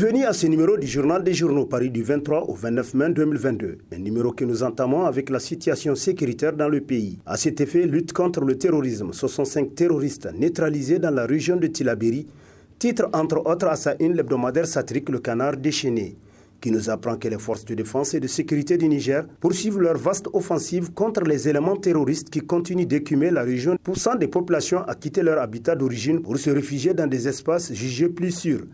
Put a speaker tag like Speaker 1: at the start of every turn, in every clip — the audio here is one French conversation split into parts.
Speaker 1: Bienvenue à ce numéro du Journal des Journaux, paru du 23 au 29 mai 2022. Un numéro que nous entamons avec la situation sécuritaire dans le pays. À cet effet, lutte contre le terrorisme. 65 terroristes neutralisés dans la région de Tillabéri. Titre entre autres à sa une l'hebdomadaire satirique Le Canard déchaîné, qui nous apprend que les forces de défense et de sécurité du Niger poursuivent leur vaste offensive contre les éléments terroristes qui continuent d'écumer la région, poussant des populations à quitter leur habitat d'origine pour se réfugier dans des espaces jugés plus sûrs.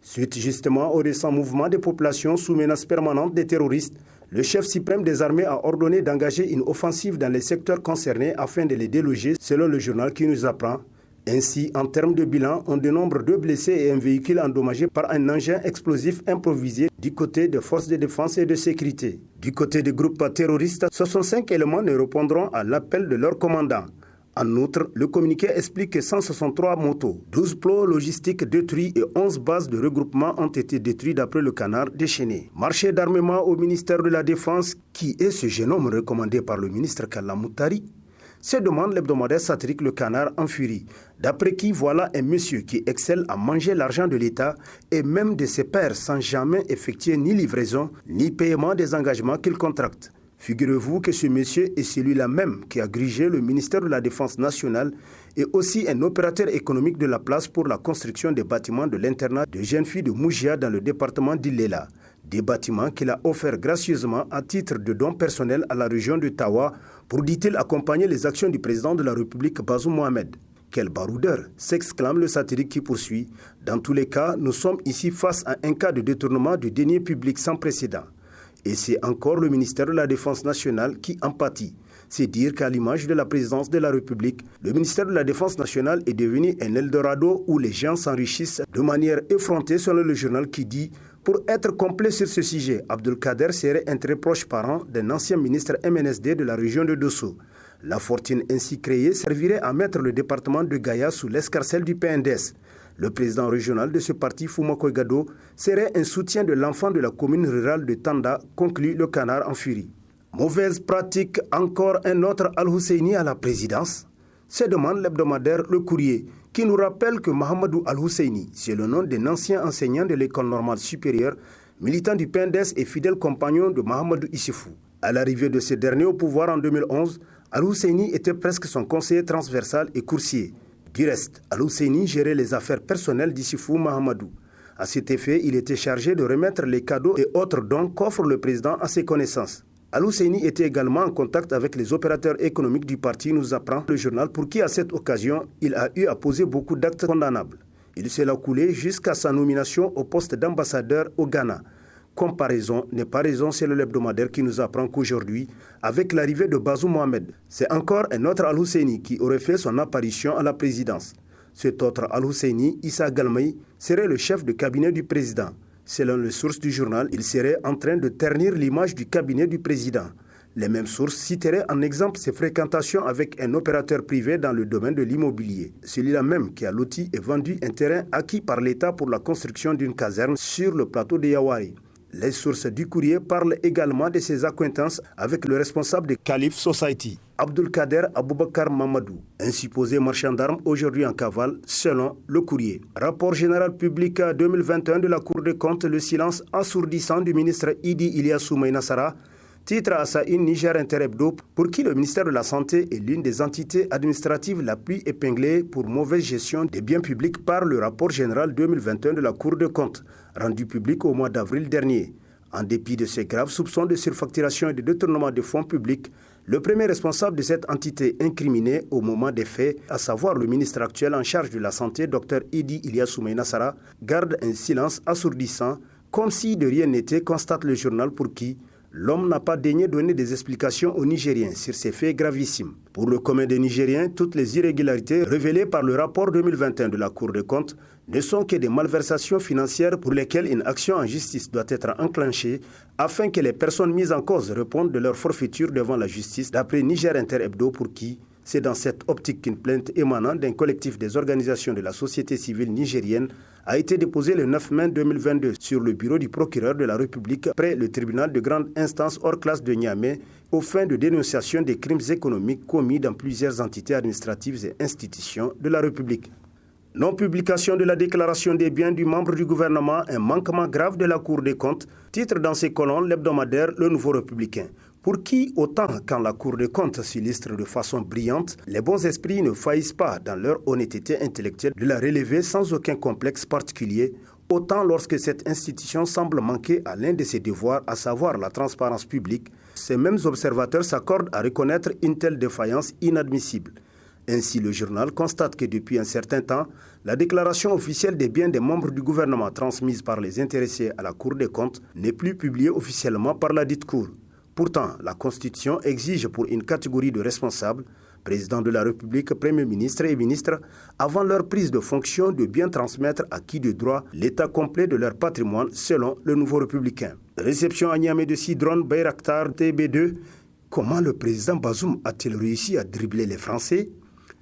Speaker 1: Suite justement au récent mouvement des populations sous menace permanente des terroristes, le chef suprême des armées a ordonné d'engager une offensive dans les secteurs concernés afin de les déloger, selon le journal qui nous apprend. Ainsi, en termes de bilan, on dénombre 2 blessés et un véhicule endommagé par un engin explosif improvisé du côté des forces de défense et de sécurité. Du côté des groupes terroristes, 65 éléments ne répondront à l'appel de leur commandant. En outre, le communiqué explique que 163 motos, 12 plots logistiques détruits et 11 bases de regroupement ont été détruits d'après le Canard déchaîné. Marché d'armement au ministère de la Défense, qui est ce jeune homme recommandé par le ministre Kalla Moutari, se demande l'hebdomadaire satirique Le Canard en furie. D'après qui, voilà un monsieur qui excelle à manger l'argent de l'État et même de ses pairs sans jamais effectuer ni livraison ni paiement des engagements qu'il contracte. Figurez-vous que ce monsieur est celui-là même qui a grigé le ministère de la Défense nationale et aussi un opérateur économique de la place pour la construction des bâtiments de l'internat de jeunes filles de Moujia dans le département d'Ilela. Des bâtiments qu'il a offerts gracieusement à titre de don personnel à la région de Tawa pour, dit-il, accompagner les actions du président de la République Bazoum Mohamed. Quel baroudeur, s'exclame le satirique qui poursuit. Dans tous les cas, nous sommes ici face à un cas de détournement de deniers publics sans précédent. Et c'est encore le ministère de la Défense nationale qui en pâtit. C'est dire qu'à l'image de la présidence de la République, le ministère de la Défense nationale est devenu un Eldorado où les gens s'enrichissent de manière effrontée, selon le journal qui dit « Pour être complet sur ce sujet, Abdelkader serait un très proche parent d'un ancien ministre MNSD de la région de Dosso. La fortune ainsi créée servirait à mettre le département de Gaïa sous l'escarcelle du PNDS. Le président régional de ce parti, Fumako Gado, serait un soutien de l'enfant de la commune rurale de Tanda, conclut Le Canard en furie. Mauvaise pratique, encore un autre Al-Husseini à la présidence? Se demande l'hebdomadaire Le Courrier, qui nous rappelle que Mohamedou Al-Husseini, c'est le nom d'un ancien enseignant de l'école normale supérieure, militant du PNDS et fidèle compagnon de Mahamadou Issifou. À l'arrivée de ce dernier au pouvoir en 2011, Al-Husseini était presque son conseiller transversal et coursier. Du reste, Al-Husseini gérait les affaires personnelles d'Issifou Mahamadou. À cet effet, il était chargé de remettre les cadeaux et autres dons qu'offre le président à ses connaissances. Al-Husseini était également en contact avec les opérateurs économiques du parti, nous apprend le journal, pour qui à cette occasion, il a eu à poser beaucoup d'actes condamnables. Il s'est là coulé jusqu'à sa nomination au poste d'ambassadeur au Ghana. Comparaison n'est pas raison, c'est le hebdomadaire qui nous apprend qu'aujourd'hui, avec l'arrivée de Bazoum Mohamed, c'est encore un autre Al-Husseini qui aurait fait son apparition à la présidence. Cet autre Al-Husseini, Issa Galmaï, serait le chef de cabinet du président. Selon les sources du journal, il serait en train de ternir l'image du cabinet du président. Les mêmes sources citeraient en exemple ses fréquentations avec un opérateur privé dans le domaine de l'immobilier. Celui-là même qui a loti et vendu un terrain acquis par l'État pour la construction d'une caserne sur le plateau de Yawari. Les sources du courrier parlent également de ses acquaintances avec le responsable de Calif Society, Abdelkader Aboubakar Mamadou, un supposé marchand d'armes aujourd'hui en cavale, selon le courrier. Rapport général public 2021 de la Cour des comptes, le silence assourdissant du ministre Idi Ilyassou Maïnassara, titre à sa une Niger Inter-Hebdo, pour qui le ministère de la Santé est l'une des entités administratives la plus épinglée pour mauvaise gestion des biens publics par le rapport général 2021 de la Cour des comptes, rendu public au mois d'avril dernier. En dépit de ces graves soupçons de surfacturation et de détournement de fonds publics, le premier responsable de cette entité incriminée au moment des faits, à savoir le ministre actuel en charge de la Santé, Dr Idi Ilyassou Maïnassara, garde un silence assourdissant, comme si de rien n'était, constate le journal, pour qui l'homme n'a pas daigné donner des explications aux Nigériens sur ces faits gravissimes. Pour le commun des Nigériens, toutes les irrégularités révélées par le rapport 2021 de la Cour des comptes ne sont que des malversations financières pour lesquelles une action en justice doit être enclenchée afin que les personnes mises en cause répondent de leur forfaiture devant la justice, d'après Niger Inter-Hebdo, pour qui c'est dans cette optique qu'une plainte émanant d'un collectif des organisations de la société civile nigérienne a été déposée le 9 mai 2022 sur le bureau du procureur de la République près le tribunal de grande instance hors classe de Niamey aux fins de dénonciation des crimes économiques commis dans plusieurs entités administratives et institutions de la République. Non-publication de la déclaration des biens du membre du gouvernement, un manquement grave de la Cour des comptes, titre dans ses colonnes l'hebdomadaire Le Nouveau Républicain. Pour qui, autant quand la Cour des comptes s'illustre de façon brillante, les bons esprits ne faillissent pas dans leur honnêteté intellectuelle de la relever sans aucun complexe particulier, autant lorsque cette institution semble manquer à l'un de ses devoirs, à savoir la transparence publique, ces mêmes observateurs s'accordent à reconnaître une telle défaillance inadmissible. Ainsi, le journal constate que depuis un certain temps, la déclaration officielle des biens des membres du gouvernement transmise par les intéressés à la Cour des comptes n'est plus publiée officiellement par la dite Cour. Pourtant, la Constitution exige pour une catégorie de responsables, président de la République, Premier ministre et ministres, avant leur prise de fonction, de bien transmettre à qui de droit l'état complet de leur patrimoine selon le Nouveau Républicain. Réception à Niamey de 6 drones Bayraktar TB2. Comment le président Bazoum a-t-il réussi à dribbler les Français ?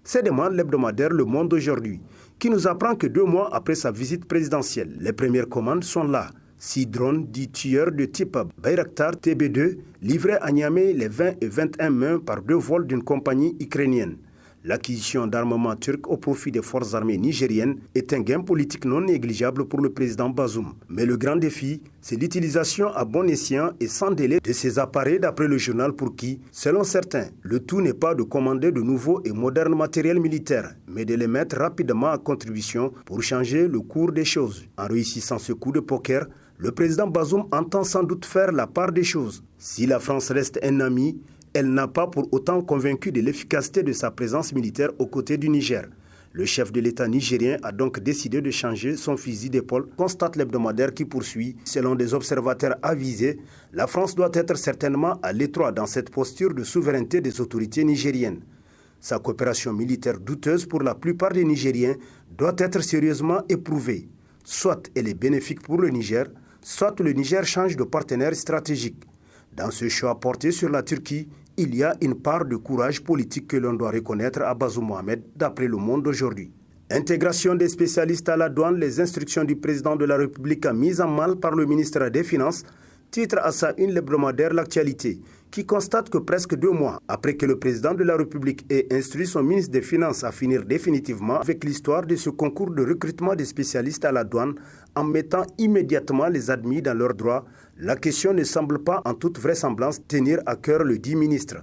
Speaker 1: C'est demande l'hebdomadaire Le Monde aujourd'hui, qui nous apprend que 2 mois après sa visite présidentielle, les premières commandes sont là. 6 drones dits tueurs de type Bayraktar TB2 livrés à Niamey les 20 et 21 mai par 2 vols d'une compagnie ukrainienne. L'acquisition d'armements turcs au profit des forces armées nigériennes est un gain politique non négligeable pour le président Bazoum. Mais le grand défi, c'est l'utilisation à bon escient et sans délai de ces appareils d'après le journal pour qui, selon certains, le tout n'est pas de commander de nouveaux et modernes matériels militaires, mais de les mettre rapidement à contribution pour changer le cours des choses. En réussissant ce coup de poker, le président Bazoum entend sans doute faire la part des choses. Si la France reste un ami, elle n'a pas pour autant convaincu de l'efficacité de sa présence militaire aux côtés du Niger. Le chef de l'État nigérien a donc décidé de changer son fusil d'épaule, constate l'hebdomadaire qui poursuit. Selon des observateurs avisés, la France doit être certainement à l'étroit dans cette posture de souveraineté des autorités nigériennes. Sa coopération militaire douteuse pour la plupart des Nigériens doit être sérieusement éprouvée. Soit elle est bénéfique pour le Niger, soit le Niger change de partenaire stratégique. Dans ce choix porté sur la Turquie, il y a une part de courage politique que l'on doit reconnaître à Bazoum Mohamed, d'après Le Monde aujourd'hui. Intégration des spécialistes à la douane, les instructions du président de la République mises en mal par le ministre des Finances, titre à sa une l'hebdomadaire L'Actualité, qui constate que presque 2 mois après que le président de la République ait instruit son ministre des Finances à finir définitivement avec l'histoire de ce concours de recrutement des spécialistes à la douane en mettant immédiatement les admis dans leurs droits, la question ne semble pas en toute vraisemblance tenir à cœur le dit ministre.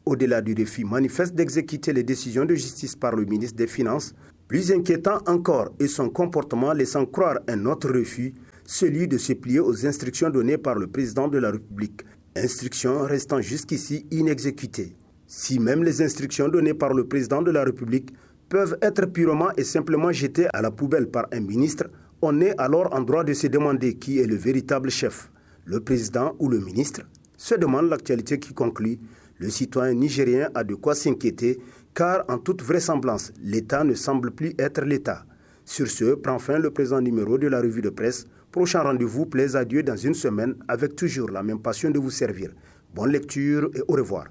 Speaker 1: Au-delà du défi manifeste d'exécuter les décisions de justice par le ministre des Finances, plus inquiétant encore est son comportement laissant croire un autre refus, celui de se plier aux instructions données par le président de la République. Instructions restant jusqu'ici inexécutées. Si même les instructions données par le président de la République peuvent être purement et simplement jetées à la poubelle par un ministre, on est alors en droit de se demander qui est le véritable chef, le président ou le ministre. Se demande L'Actualité qui conclut, le citoyen nigérien a de quoi s'inquiéter car en toute vraisemblance, l'État ne semble plus être l'État. Sur ce, prend fin le présent numéro de la revue de presse. Prochain rendez-vous, plaise à Dieu dans une semaine avec toujours la même passion de vous servir. Bonne lecture et au revoir.